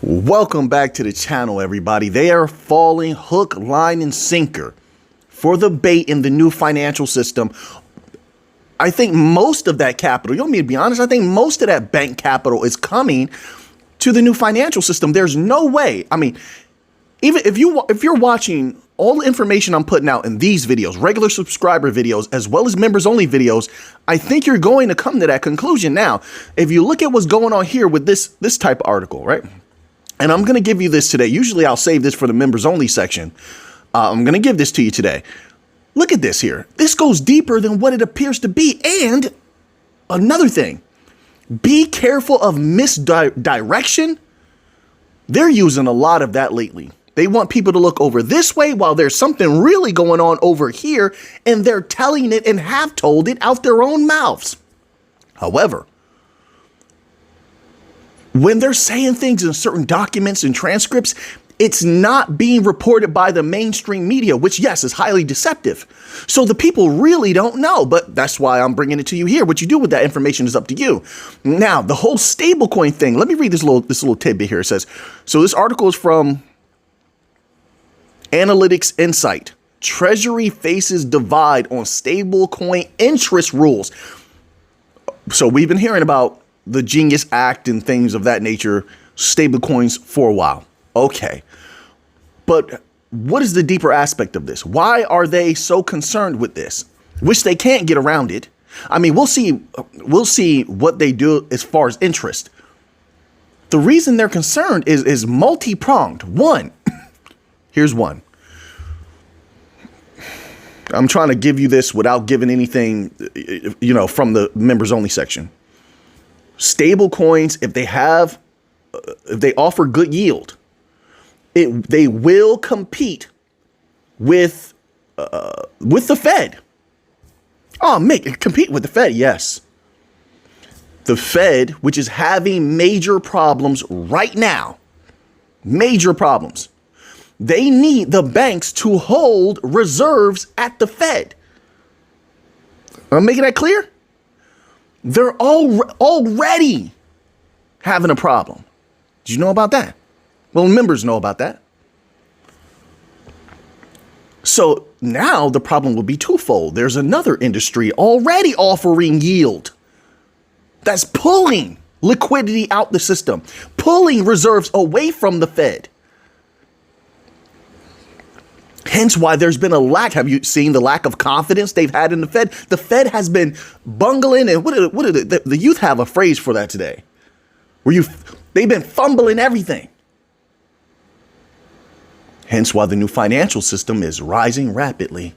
Welcome back to the channel, everybody. They are falling hook, line, and sinker for the bait in the new financial system. I think most of that capital, you want me to be honest, I think most of that bank capital is coming to the new financial system. There's no way. I mean, even if you're watching all the information I'm putting out in these videos, regular subscriber videos, as well as members only videos, I think you're going to come to that conclusion. Now, if you look at what's going on here with this type of article, right? And I'm going to give you this today. Usually I'll save this for the members only section. I'm going to give this to you today. Look at this here. This goes deeper than what it appears to be. And another thing, be careful of misdirection. They're using a lot of that lately. They want people to look over this way while there's something really going on over here, and they're telling it and have told it out their own mouths. However, when they're saying things in certain documents and transcripts, it's not being reported by the mainstream media, which, yes, is highly deceptive. So the people really don't know, but that's why I'm bringing it to you here. What you do with that information is up to you. Now, the whole stablecoin thing, let me read this little tidbit here. It says, so this article is from Analytics Insight. Treasury faces divide on stablecoin interest rules. So we've been hearing about the Genius Act and things of that nature, stablecoins for a while. Okay. But what is the deeper aspect of this? Why are they so concerned with this? Wish they can't get around it. I mean, we'll see what they do as far as interest. The reason they're concerned is multi-pronged. One, here's one. I'm trying to give you this without giving anything, from the members only section. Stable coins, if they offer good yield, they will compete with the Fed. Compete with the Fed, yes. The Fed, which is having major problems right now, major problems. They need the banks to hold reserves at the Fed. I'm making that clear? They're already having a problem. Did you know about that? Well, members know about that. So now the problem will be twofold. There's another industry already offering yield that's pulling liquidity out the system, pulling reserves away from the Fed. Hence why there's been a lack. Have you seen the lack of confidence they've had in the Fed? The Fed has been bungling, and the youth have a phrase for that today, where they've been fumbling everything. Hence why the new financial system is rising rapidly.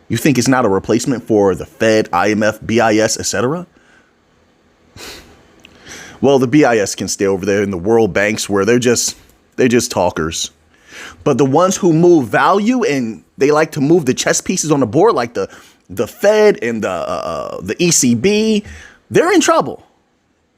You think it's not a replacement for the Fed, IMF, BIS, etc.? Well, the BIS can stay over there in the world banks where they're just talkers. But the ones who move value, and they like to move the chess pieces on the board, like the Fed and the ECB, they're in trouble.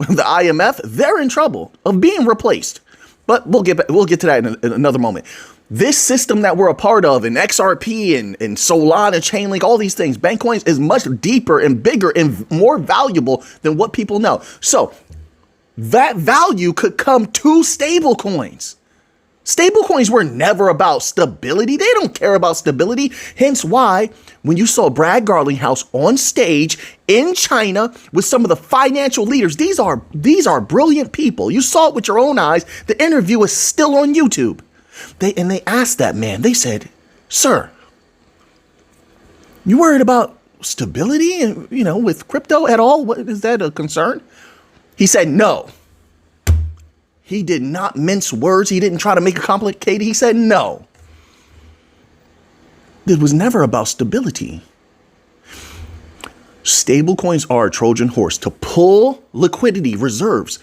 The IMF, they're in trouble of being replaced. But we'll get to that in another moment. This system that we're a part of, and XRP and Solana, Chainlink, all these things, bank coins, is much deeper and bigger and more valuable than what people know. So that value could come to stable coins. Stablecoins were never about stability. They don't care about stability. Hence why when you saw Brad Garlinghouse on stage in China with some of the financial leaders, these are brilliant people. You saw it with your own eyes. The interview is still on YouTube. They asked that man, they said, "Sir, you worried about stability and, with crypto at all? What is that a concern?" He said, "No." He did not mince words. He didn't try to make it complicated. He said, no. It was never about stability. Stablecoins are a Trojan horse to pull liquidity reserves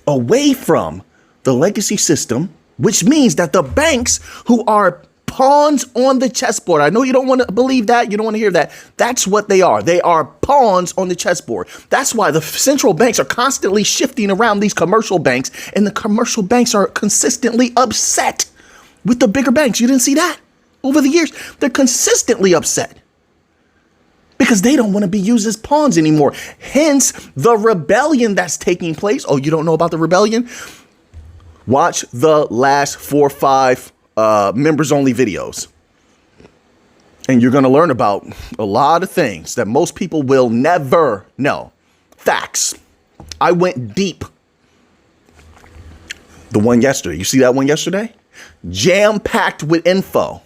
away from the legacy system, which means that the banks who are pawns on the chessboard. I know you don't want to believe that. You don't want to hear that. That's what they are. They are pawns on the chessboard. That's why the central banks are constantly shifting around these commercial banks, and the commercial banks are consistently upset with the bigger banks. You didn't see that over the years? They're consistently upset because they don't want to be used as pawns anymore. Hence the rebellion that's taking place. Oh, you don't know about the rebellion? Watch the last 4 or 5 members only videos. And you're going to learn about a lot of things that most people will never know. Facts. I went deep. The one yesterday. You see that one yesterday? Jam-packed with info.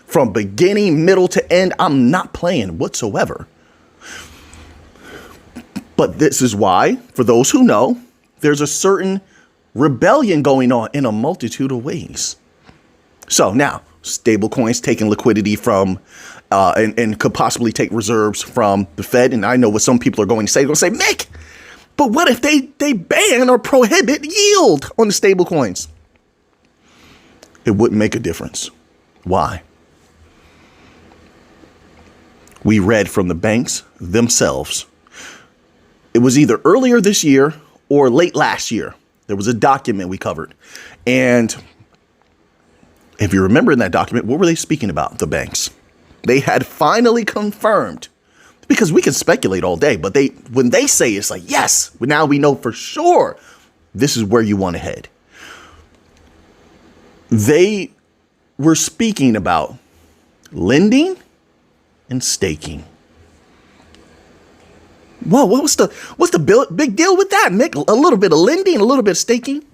From beginning, middle to end. I'm not playing whatsoever. But this is why, for those who know, there's a certain rebellion going on in a multitude of ways. So now, stablecoins taking liquidity from and could possibly take reserves from the Fed. And I know what some people are going to say. They're going to say, Mick, but what if they ban or prohibit yield on the stablecoins? It wouldn't make a difference. Why? We read from the banks themselves. It was either earlier this year or late last year. There was a document we covered. And if you remember in that document, what were they speaking about? The banks. They had finally confirmed, because we can speculate all day, but when they say it's like, yes, now we know for sure this is where you want to head. They were speaking about lending and staking. Whoa, what's the big deal with that, Mick? A little bit of lending, a little bit of staking.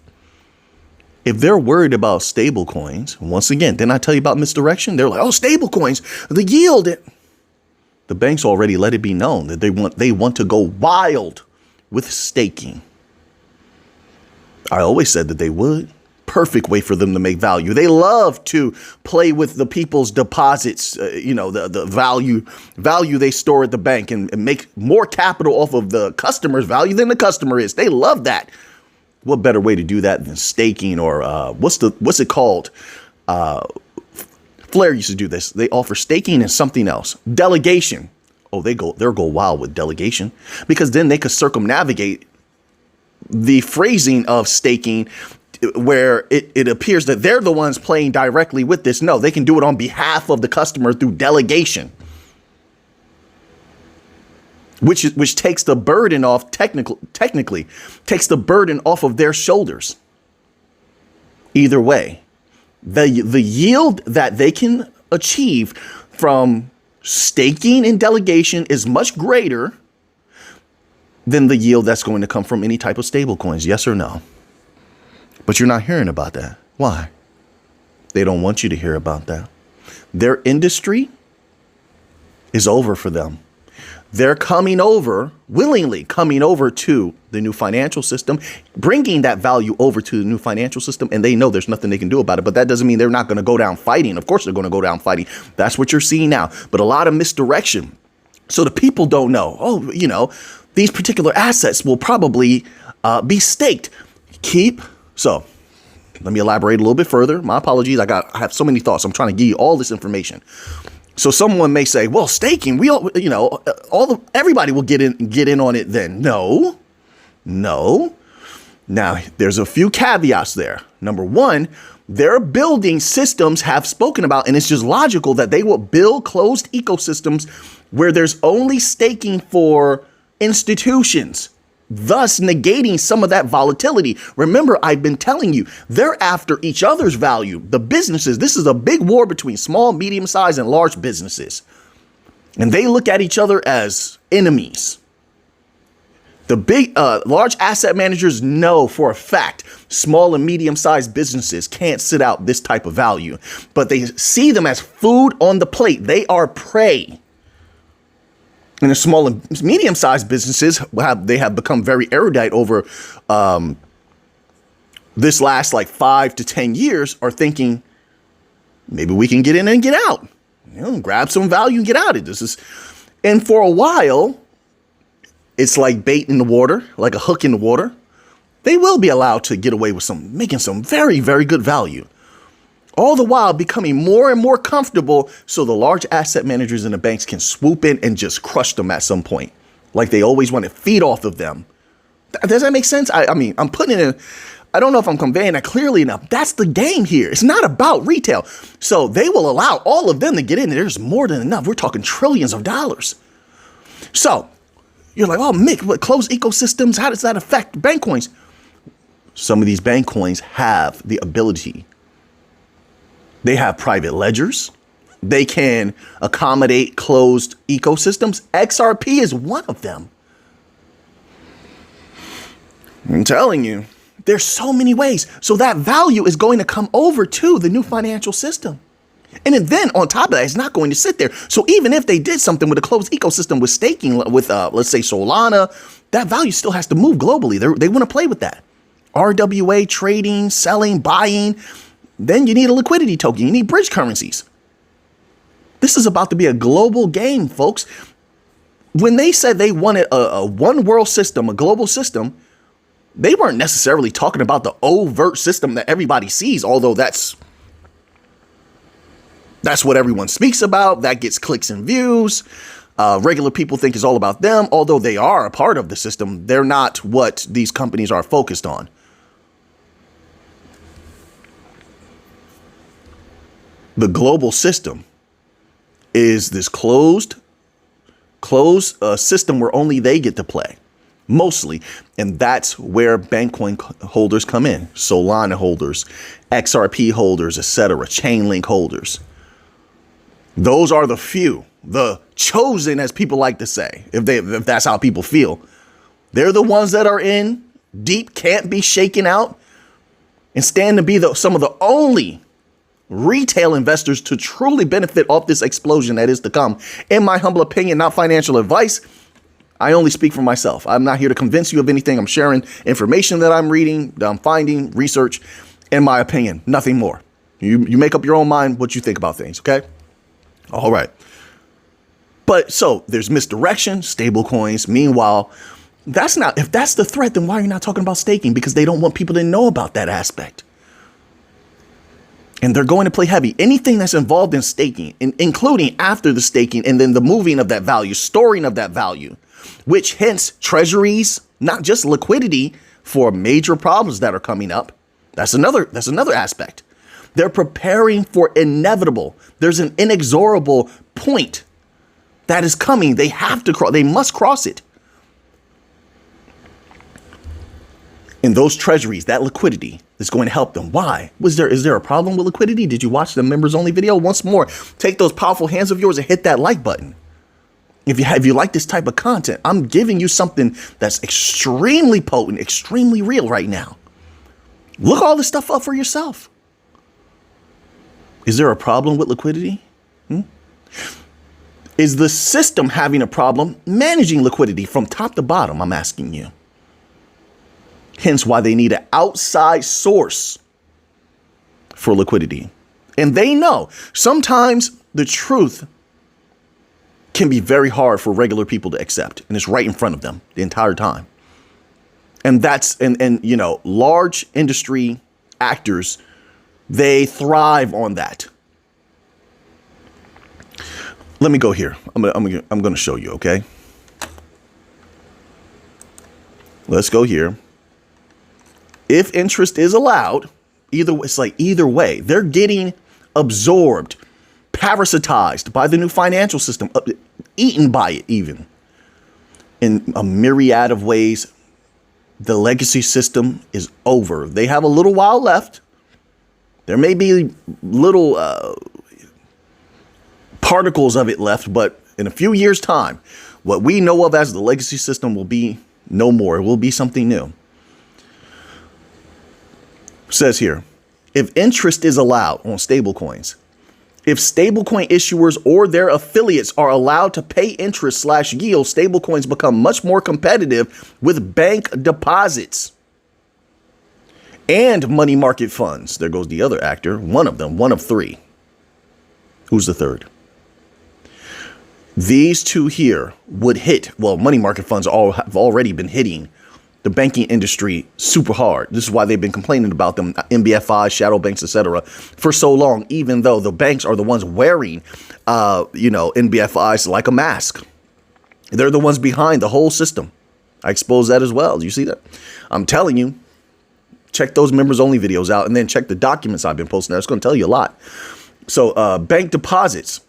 If they're worried about stable coins, once again, didn't I tell you about misdirection? They're like, oh, stable coins, the yield. The banks already let it be known that they want to go wild with staking. I always said that they would. Perfect way for them to make value. They love to play with the people's deposits, the value they store at the bank and make more capital off of the customer's value than the customer is. They love that. What better way to do that than staking or what's it called? Flair used to do this. They offer staking and something else. Delegation. Oh, they'll go wild with delegation, because then they could circumnavigate the phrasing of staking, where it appears that they're the ones playing directly with this. No, they can do it on behalf of the customer through delegation, which takes the burden off, technically takes the burden off of their shoulders. Either way, the yield that they can achieve from staking and delegation is much greater than the yield that's going to come from any type of stable coins. Yes or no? But you're not hearing about that. Why? They don't want you to hear about that. Their industry is over for them. They're willingly coming over to the new financial system, bringing that value over to the new financial system, and they know there's nothing they can do about it. But that doesn't mean they're not going to go down fighting. Of course, they're going to go down fighting. That's what you're seeing now. But a lot of misdirection. So the people don't know, these particular assets will probably be staked. So let me elaborate a little bit further. My apologies. I have so many thoughts. I'm trying to give you all this information. So someone may say, well, staking, everybody will get in on it then. No. Now, there's a few caveats there. Number one, their building systems have spoken about, and it's just logical that they will build closed ecosystems where there's only staking for institutions, thus negating some of that volatility. Remember, I've been telling you, they're after each other's value. The businesses, this is a big war between small, medium-sized, and large businesses. And they look at each other as enemies. The big, large asset managers know for a fact small and medium-sized businesses can't sit out this type of value, but they see them as food on the plate. They are prey. And the small and medium-sized businesses have become very erudite over this last 5 to 10 years, are thinking maybe we can get in and get out, grab some value and get out of this. And for a while, it's like bait in the water, like a hook in the water. They will be allowed to get away with making some very, very good value, all the while becoming more and more comfortable so the large asset managers and the banks can swoop in and just crush them at some point, like they always want to feed off of them. Does that make sense? I mean, I'm putting it in. I don't know if I'm conveying that clearly enough. That's the game here. It's not about retail. So they will allow all of them to get in. There's more than enough. We're talking trillions of dollars. So you're like, oh, Mick, what closed ecosystems? How does that affect bank coins? some of these bank coins have the ability. They have private ledgers. They can accommodate closed ecosystems. XRP is one of them. I'm telling you, there's so many ways. So that value is going to come over to the new financial system. And then on top of that, it's not going to sit there. So even if they did something with a closed ecosystem with staking, with let's say Solana, that value still has to move globally. They want to play with that. RWA, trading, selling, buying. Then you need a liquidity token. You need bridge currencies. This is about to be a global game, folks. When they said they wanted a one world system, a global system, they weren't necessarily talking about the overt system that everybody sees, although that's what everyone speaks about. That gets clicks and views. Regular people think it's all about them, although they are a part of the system. They're not what these companies are focused on. The global system is this closed system where only they get to play, mostly. And that's where bank coin holders come in. Solana holders, XRP holders, etc., Chainlink holders. Those are the few, the chosen, as people like to say, if that's how people feel. They're the ones that are in deep, can't be shaken out, and stand to be some of the only retail investors to truly benefit off this explosion that is to come. In my humble opinion, not financial advice. I only speak for myself. I'm not here to convince you of anything. I'm sharing information that I'm reading, that I'm finding, research, in my opinion, nothing more. You make up your own mind what you think about things, okay? All right. But so there's misdirection, stable coins. Meanwhile, if that's the threat, then why are you not talking about staking? Because they don't want people to know about that aspect. And they're going to play heavy. Anything that's involved in staking, including after the staking and then the moving of that value, storing of that value, which hence treasuries, not just liquidity for major problems that are coming up. That's another aspect. They're preparing for inevitable. There's an inexorable point that is coming. They have to cross. They must cross it. And those treasuries, that liquidity is going to help them. Why? Is there a problem with liquidity? Did you watch the members only video? Once more, take those powerful hands of yours and hit that like button. If you like this type of content, I'm giving you something that's extremely potent, extremely real right now. Look all this stuff up for yourself. Is there a problem with liquidity? Is the system having a problem managing liquidity from top to bottom? I'm asking you. Hence why they need an outside source for liquidity. And they know sometimes the truth can be very hard for regular people to accept. And it's right in front of them the entire time. And that's, and you know, large industry actors, they thrive on that. Let me go here. I'm going to show you, okay? Let's go here. If interest is allowed, either way, they're getting absorbed, parasitized by the new financial system, eaten by it even. In a myriad of ways, the legacy system is over. They have a little while left. There may be little particles of it left, but in a few years' time, what we know of as the legacy system will be no more. It will be something new. Says here, if interest is allowed on stablecoins, if stablecoin issuers or their affiliates are allowed to pay interest/yield, stablecoins become much more competitive with bank deposits and money market funds. There goes the other actor, one of them, one of three. Who's the third? These two here would hit, well, money market funds have already been hitting the banking industry super hard. This is why they've been complaining about them, NBFIs, shadow banks, etc., for so long, even though the banks are the ones wearing, NBFIs like a mask. They're the ones behind the whole system. I expose that as well. Do you see that? I'm telling you, check those members only videos out and then check the documents I've been posting there. It's going to tell you a lot. So bank deposits.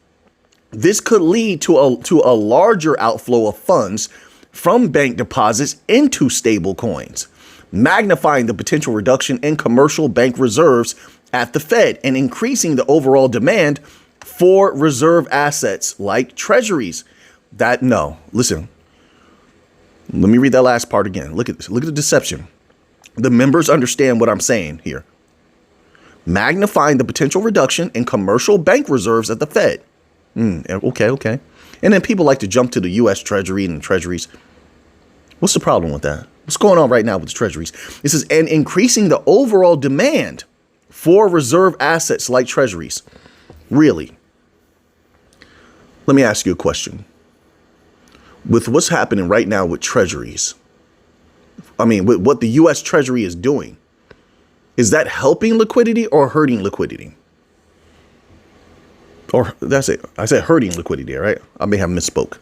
This could lead to a larger outflow of funds from bank deposits into stable coins. magnifying the potential reduction in commercial bank reserves at the Fed and increasing the overall demand for reserve assets like treasuries. Listen, let me read that last part again. Look at this. Look at the deception. The members understand what I'm saying here. Magnifying the potential reduction in commercial bank reserves at the Fed. Okay. And then people like to jump to the U.S. Treasury and treasuries. What's the problem with that? What's going on right now with the treasuries? This is and increasing the overall demand for reserve assets like treasuries. Really? Let me ask you a question. With what's happening right now with treasuries, with what the U.S. Treasury is doing, is that helping liquidity or hurting liquidity? Or that's it. I said hurting liquidity, right? I may have misspoke.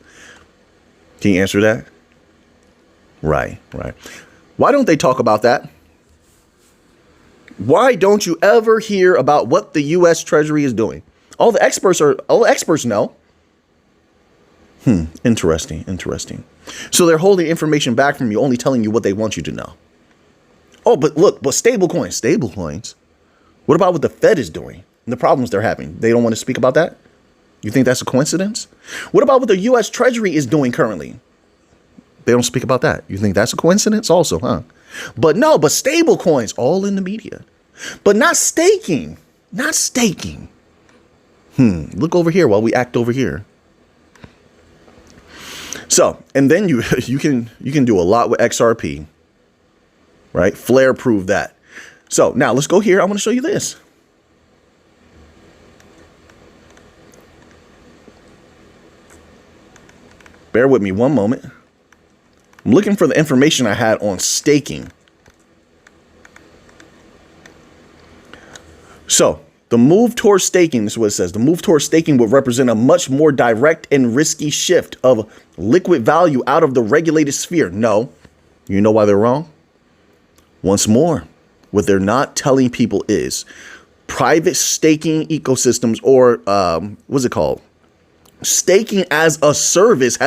Can you answer that? Right. Why don't they talk about that? Why don't you ever hear about what the U.S. Treasury is doing? All the experts know. Interesting. So they're holding information back from you, only telling you what they want you to know. Oh, but stablecoins. What about what the Fed is doing and the problems they're having? They don't want to speak about that? You think that's a coincidence? What about what the U.S. Treasury is doing currently? They don't speak about that. You think that's a coincidence also, huh? But stablecoins all in the media, but not staking. Look over here while we act over here. So, and then you can do a lot with XRP, right? Flare proved that. So now let's go here. I want to show you this. Bear with me one moment. I'm looking for the information I had on staking. So the move towards staking, this is what it says. The move towards staking would represent a much more direct and risky shift of liquid value out of the regulated sphere. No, you know why they're wrong? Once more, what they're not telling people is private staking ecosystems, or what's it called? Staking as a service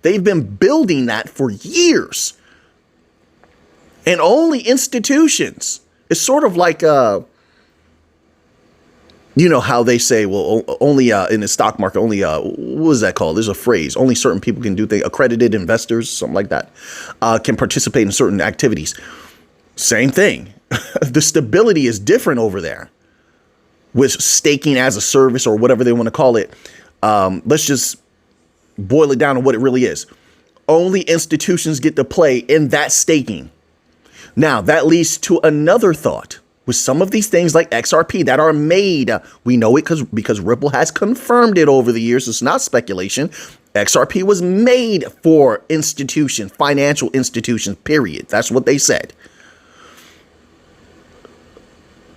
they've been building that for years. And only institutions. It's sort of like you know how they say, well, only in the stock market, only what is that called? There's a phrase. Only certain people can do things. Accredited investors, something like that, can participate in certain activities. Same thing. The stability is different over there with staking as a service or whatever they want to call it. Let's just boil it down to what it really is. Only institutions get to play in that staking. Now, that leads to another thought. With some of these things like XRP that are made, we know it because Ripple has confirmed it over the years. It's not speculation. XRP was made for institutions, financial institutions, period. That's what they said.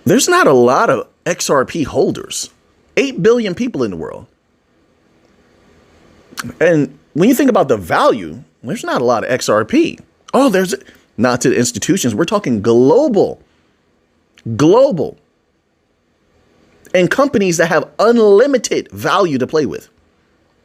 There's not a lot of XRP holders. 8 billion people in the world. And when you think about the value, there's not a lot of XRP. Oh, there's not to the institutions. We're talking global. And companies that have unlimited value to play with.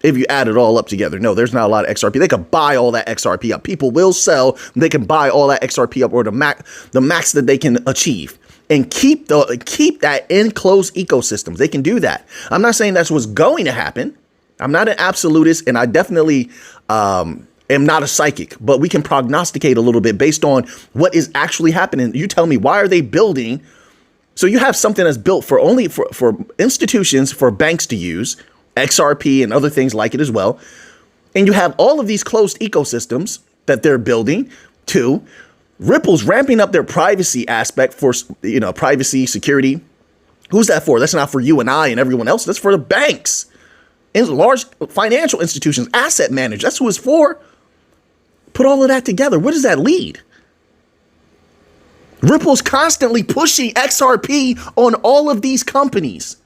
If you add it all up together, no, there's not a lot of XRP. They could buy all that XRP up. People will sell. They can buy all that XRP up, or the max that they can achieve, and keep that in closed ecosystems. They can do that. I'm not saying that's what's going to happen. I'm not an absolutist, and I definitely am not a psychic, but we can prognosticate a little bit based on what is actually happening. You tell me, why are they building? So you have something that's built for only for institutions, for banks to use, XRP and other things like it as well. And you have all of these closed ecosystems that they're building too. Ripple's ramping up their privacy aspect for, privacy, security. Who's that for? That's not for you and I and everyone else. That's for the banks and large financial institutions, asset managers. That's who it's for. Put all of that together. Where does that lead? Ripple's constantly pushing XRP on all of these companies,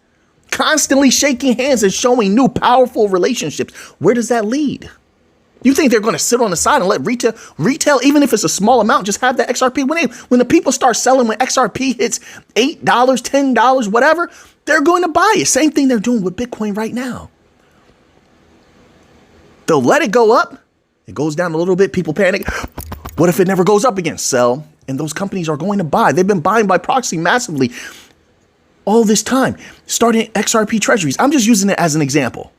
constantly shaking hands and showing new powerful relationships. Where does that lead? You think they're going to sit on the side and let retail, even if it's a small amount, just have that XRP? When the people start selling, when XRP hits $8, $10, whatever, they're going to buy it. Same thing they're doing with Bitcoin right now. They'll let it go up. It goes down a little bit. People panic. What if it never goes up again? Sell. and those companies are going to buy. They've been buying by proxy massively all this time, starting XRP treasuries. I'm just using it as an example.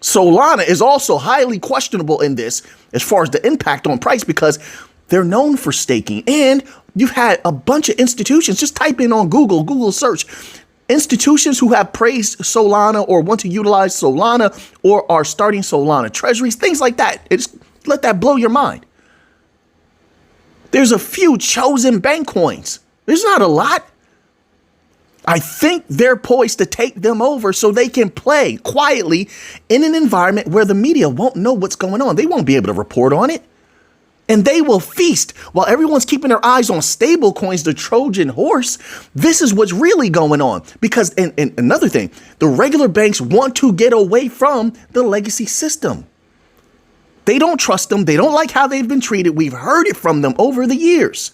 Solana is also highly questionable in this as far as the impact on price because they're known for staking. And you've had a bunch of institutions, just type in on Google search, institutions who have praised Solana or want to utilize Solana or are starting Solana treasuries, things like that. Let that blow your mind. There's a few chosen bank coins. There's not a lot. I think they're poised to take them over so they can play quietly in an environment where the media won't know what's going on. They won't be able to report on it. And they will feast while everyone's keeping their eyes on stable coins, the Trojan horse. This is what's really going on. Because, and another thing, the regular banks want to get away from the legacy system. They don't trust them. They don't like how they've been treated. We've heard it from them over the years.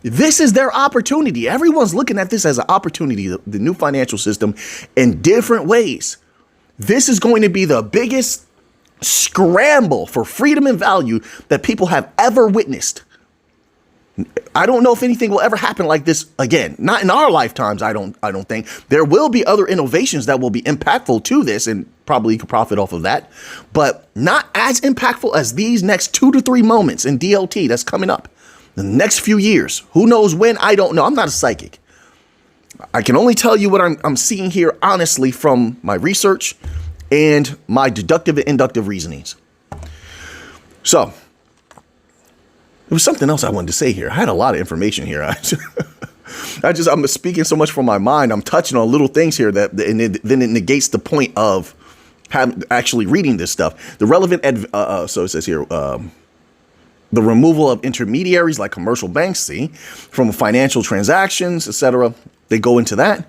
This is their opportunity. Everyone's looking at this as an opportunity, the new financial system, in different ways. This is going to be the biggest scramble for freedom and value that people have ever witnessed. I don't know if anything will ever happen like this again. Not in our lifetimes, I don't think. There will be other innovations that will be impactful to this and probably could profit off of that, but not as impactful as these next 2 to 3 moments in DLT that's coming up. The next few years, who knows when, I don't know. I'm not a psychic. I can only tell you what I'm seeing here honestly from my research and my deductive and inductive reasonings. So, there was something else I wanted to say here. I had a lot of information here. I'm speaking so much from my mind. I'm touching on little things here that then it negates the point of actually reading this stuff. The relevant, so it says here, the removal of intermediaries like commercial banks, from financial transactions, etc. They go into that.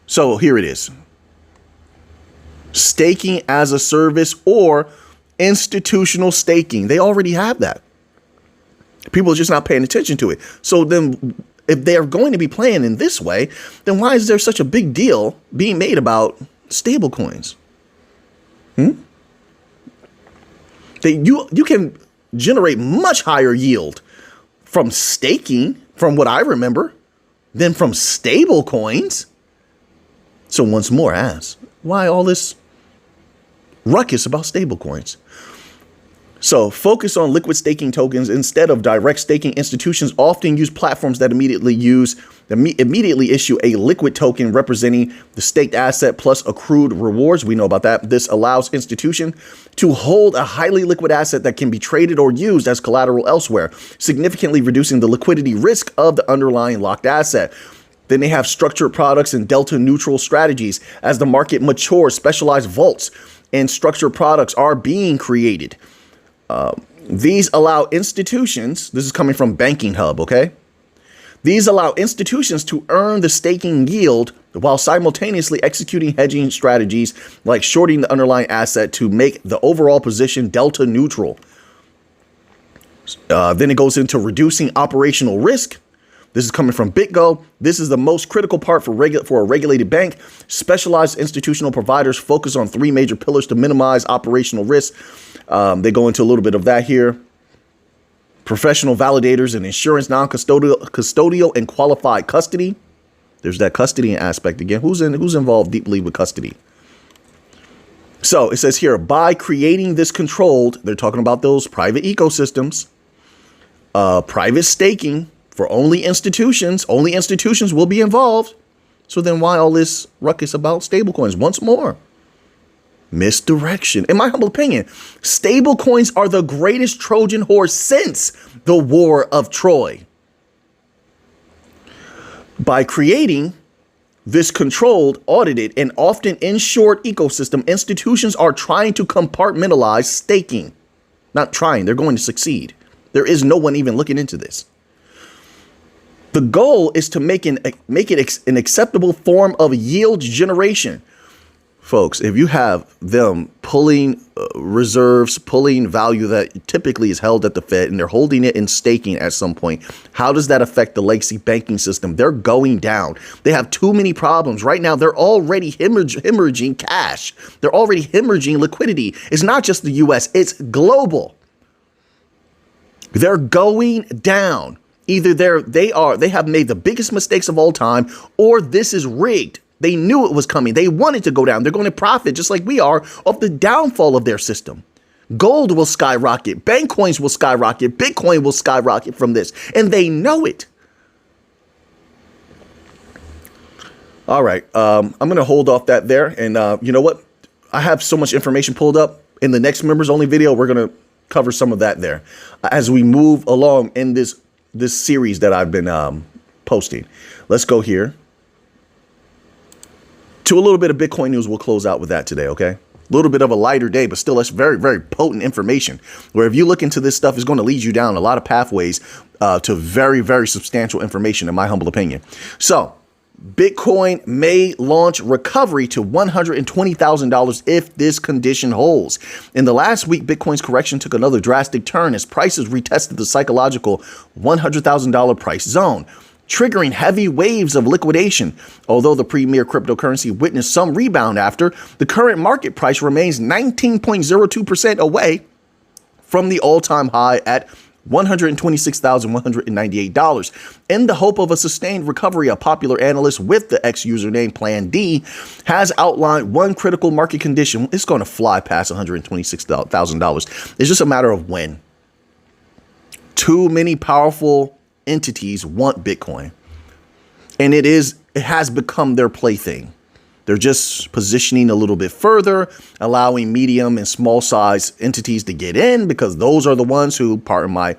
So here it is. Staking as a service or institutional staking. They already have that. People are just not paying attention to it. So then if they're going to be playing in this way, then why is there such a big deal being made about stable coins? You can generate much higher yield from staking, from what I remember, than from stable coins. So once more, ask, why all this ruckus about stable coins? So focus on liquid staking tokens instead of direct staking. Institutions often use platforms that immediately issue a liquid token representing the staked asset plus accrued rewards. We know about that. This allows institution to hold a highly liquid asset that can be traded or used as collateral elsewhere, significantly reducing the liquidity risk of the underlying locked asset. Then they have structured products and delta neutral strategies. As the market matures, specialized vaults and structured products are being created. These allow institutions, this is coming from Banking Hub, okay? These allow institutions to earn the staking yield while simultaneously executing hedging strategies like shorting the underlying asset to make the overall position delta neutral. Then it goes into reducing operational risk. This is coming from BitGo. This is the most critical part for a regulated bank. Specialized institutional providers focus on 3 major pillars to minimize operational risk. They go into a little bit of that here. Professional validators and insurance, non-custodial and qualified custody. There's that custody aspect again. Who's involved deeply with custody? So it says here, by creating this controlled, they're talking about those private ecosystems, private staking for only institutions will be involved. So then why all this ruckus about stablecoins? Once more, misdirection. In my humble opinion, stablecoins are the greatest Trojan horse since the War of Troy. By creating this controlled, audited, and often insured ecosystem, institutions are trying to compartmentalize staking. Not trying, they're going to succeed. There is no one even looking into this. The goal is to make it an acceptable form of yield generation. Folks, if you have them pulling reserves, pulling value that typically is held at the Fed, and they're holding it in staking at some point, how does that affect the legacy banking system? They're going down. They have too many problems. Right now, they're already hemorrhaging cash. They're already hemorrhaging liquidity. It's not just the US, it's global. They're going down. Either they have made the biggest mistakes of all time, or this is rigged. They knew it was coming. They wanted to go down. They're going to profit just like we are off the downfall of their system. Gold will skyrocket. Bank coins will skyrocket. Bitcoin will skyrocket from this. And they know it. All right. I'm going to hold off that there. And you know what? I have so much information pulled up. In the next members only video, we're going to cover some of that there as we move along in this series that I've been posting. Let's go here to a little bit of Bitcoin news. We'll close out with that today. OK, a little bit of a lighter day, but still that's very, very potent information where if you look into this stuff, it's going to lead you down a lot of pathways to very, very substantial information, in my humble opinion. So Bitcoin may launch recovery to $120,000 if this condition holds. In the last week, Bitcoin's correction took another drastic turn as prices retested the psychological $100,000 price zone, triggering heavy waves of liquidation. Although the premier cryptocurrency witnessed some rebound after, the current market price remains 19.02% away from the all-time high at $126,198. In the hope of a sustained recovery, a popular analyst with the X username Plan D has outlined one critical market condition. It's going to fly past $126,000. It's just a matter of when. Too many powerful entities want Bitcoin, and it has become their plaything. They're just positioning a little bit further, allowing medium and small size entities to get in because those are the ones who, pardon my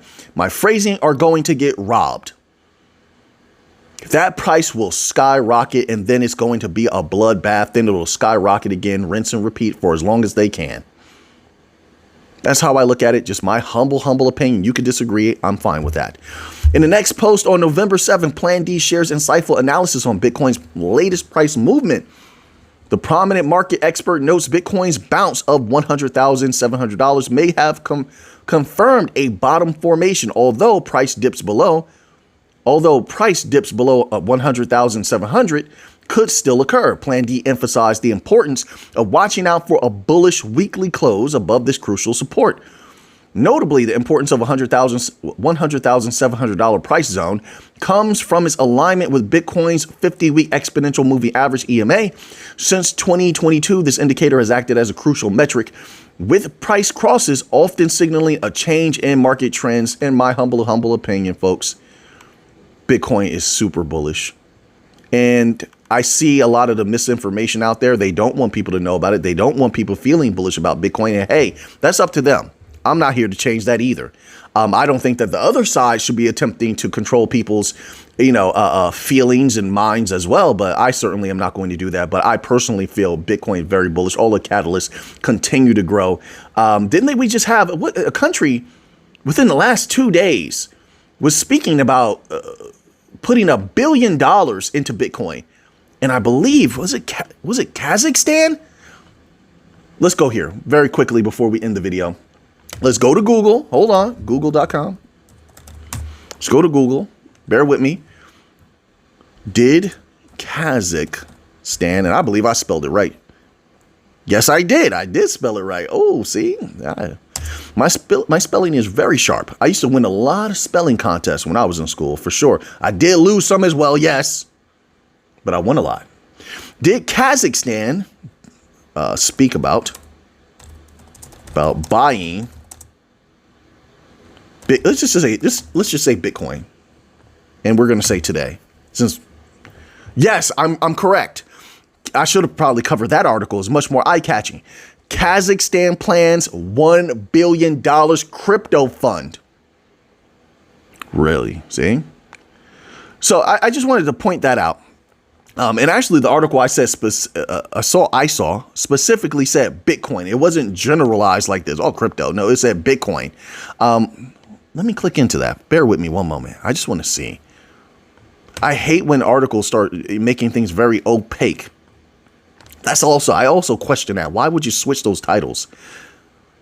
phrasing, are going to get robbed. That price will skyrocket, and then it's going to be a bloodbath. Then it will skyrocket again, rinse and repeat for as long as they can. That's how I look at it. Just my humble opinion. You can disagree. I'm fine with that. In the next post on November 7th, Plan D shares insightful analysis on Bitcoin's latest price movement. The prominent market expert notes Bitcoin's bounce of $100,700 may have confirmed a bottom formation, although price dips below 100,700 could still occur. Plan D emphasized the importance of watching out for a bullish weekly close above this crucial support. Notably, the importance of $100,700 price zone comes from its alignment with Bitcoin's 50-week exponential moving average EMA. Since 2022, this indicator has acted as a crucial metric, with price crosses often signaling a change in market trends. In my humble opinion, folks, Bitcoin is super bullish. And I see a lot of the misinformation out there. They don't want people to know about it. They don't want people feeling bullish about Bitcoin. And hey, that's up to them. I'm not here to change that either. I don't think that the other side should be attempting to control people's, feelings and minds as well. But I certainly am not going to do that. But I personally feel Bitcoin very bullish. All the catalysts continue to grow. We just have a country within the last 2 days was speaking about putting $1 billion into Bitcoin. And I believe, was it Kazakhstan? Let's go here very quickly before we end the video. Let's go to Google. Hold on. Google.com. Let's go to Google. Bear with me. Did Kazakhstan, and I believe I spelled it right. Yes, I did. I did spell it right. Oh, see? My spelling is very sharp. I used to win a lot of spelling contests when I was in school, for sure. I did lose some as well, yes. But I won a lot. Did Kazakhstan speak about buying... Let's just say Bitcoin, and we're going to say today. Since yes, I'm correct. I should have probably covered that article. It's much more eye-catching. Kazakhstan plans $1 billion crypto fund. Really? See? So I just wanted to point that out. And actually, the article I saw specifically said Bitcoin. It wasn't generalized like this. Oh, crypto. No, it said Bitcoin. Let me click into that. Bear with me one moment. I just want to see. I hate when articles start making things very opaque. I also question that. Why would you switch those titles?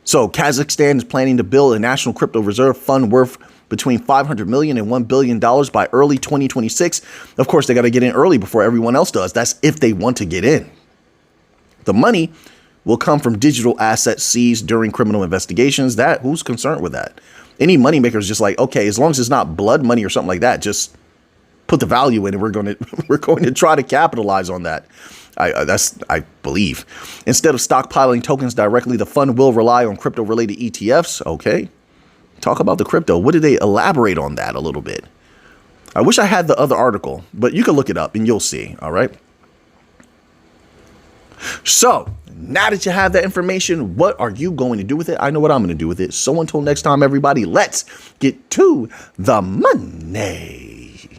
So Kazakhstan is planning to build a national crypto reserve fund worth between $500 million and $1 billion by early 2026. Of course, they got to get in early before everyone else does. That's if they want to get in. The money will come from digital assets seized during criminal investigations. Who's concerned with that? Any moneymaker is just like, okay, as long as it's not blood money or something like that, just put the value in, and we're going to try to capitalize on that. I believe. Instead of stockpiling tokens directly, the fund will rely on crypto-related ETFs. Okay. Talk about the crypto. What did they elaborate on that a little bit? I wish I had the other article, but you can look it up and you'll see. All right. So now that you have that information, what are you going to do with it? I know what I'm going to do with it. So until next time, everybody, let's get to the money.